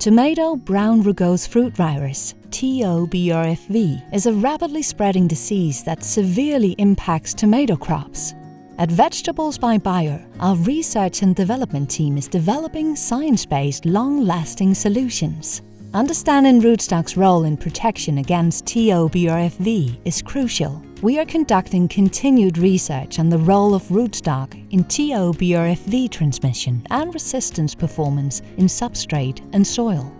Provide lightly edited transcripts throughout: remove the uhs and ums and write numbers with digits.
Tomato brown rugose fruit virus, ToBRFV, is a rapidly spreading disease that severely impacts tomato crops. At Vegetables by Bayer, our research and development team is developing science-based, long-lasting solutions. Understanding rootstock's role in protection against ToBRFV is crucial. We are conducting continued research on the role of rootstock in ToBRFV transmission and resistance performance in substrate and soil.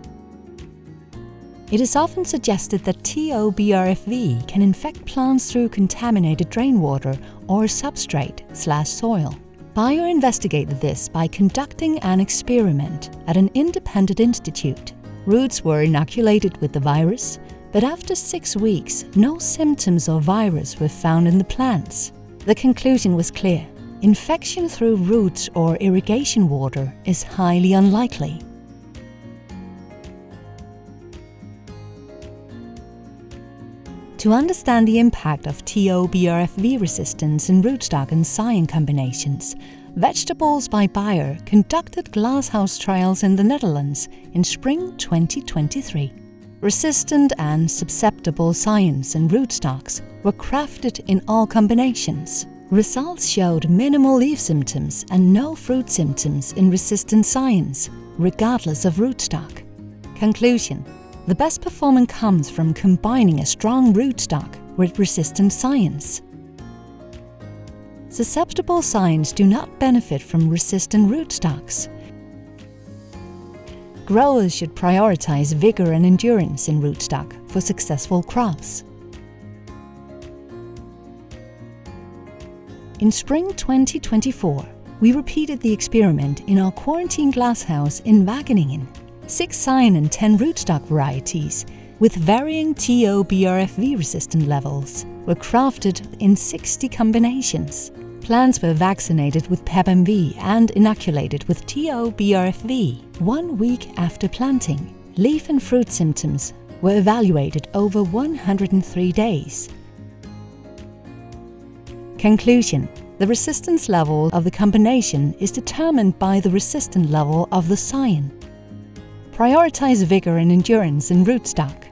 It is often suggested that ToBRFV can infect plants through contaminated rainwater or substrate/soil. Bayer investigated this by conducting an experiment at an independent institute. Roots were inoculated with the virus, but after 6 weeks, no symptoms of virus were found in the plants. The conclusion was clear: infection through roots or irrigation water is highly unlikely. To understand the impact of ToBRFV resistance in rootstock and scion combinations, Vegetables by Bayer conducted glasshouse trials in the Netherlands in spring 2023. Resistant and susceptible scions and rootstocks were crafted in all combinations. Results showed minimal leaf symptoms and no fruit symptoms in resistant scions, regardless of rootstock. Conclusion: the best performance comes from combining a strong rootstock with resistant scions. Susceptible scions do not benefit from resistant rootstocks. Growers should prioritize vigor and endurance in rootstock for successful crops. In spring 2024, we repeated the experiment in our quarantine glasshouse in Wageningen. 6 scion and 10 rootstock varieties with varying ToBRFV resistant levels were crafted in 60 combinations. Plants were vaccinated with PEPMV and inoculated with ToBRFV 1 week after planting. Leaf and fruit symptoms were evaluated over 103 days. Conclusion: the resistance level of the combination is determined by the resistant level of the scion. Prioritize vigor and endurance in rootstock.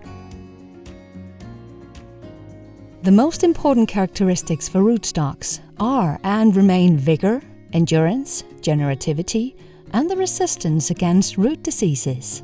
The most important characteristics for rootstocks are and remain vigor, endurance, generativity, and the resistance against root diseases.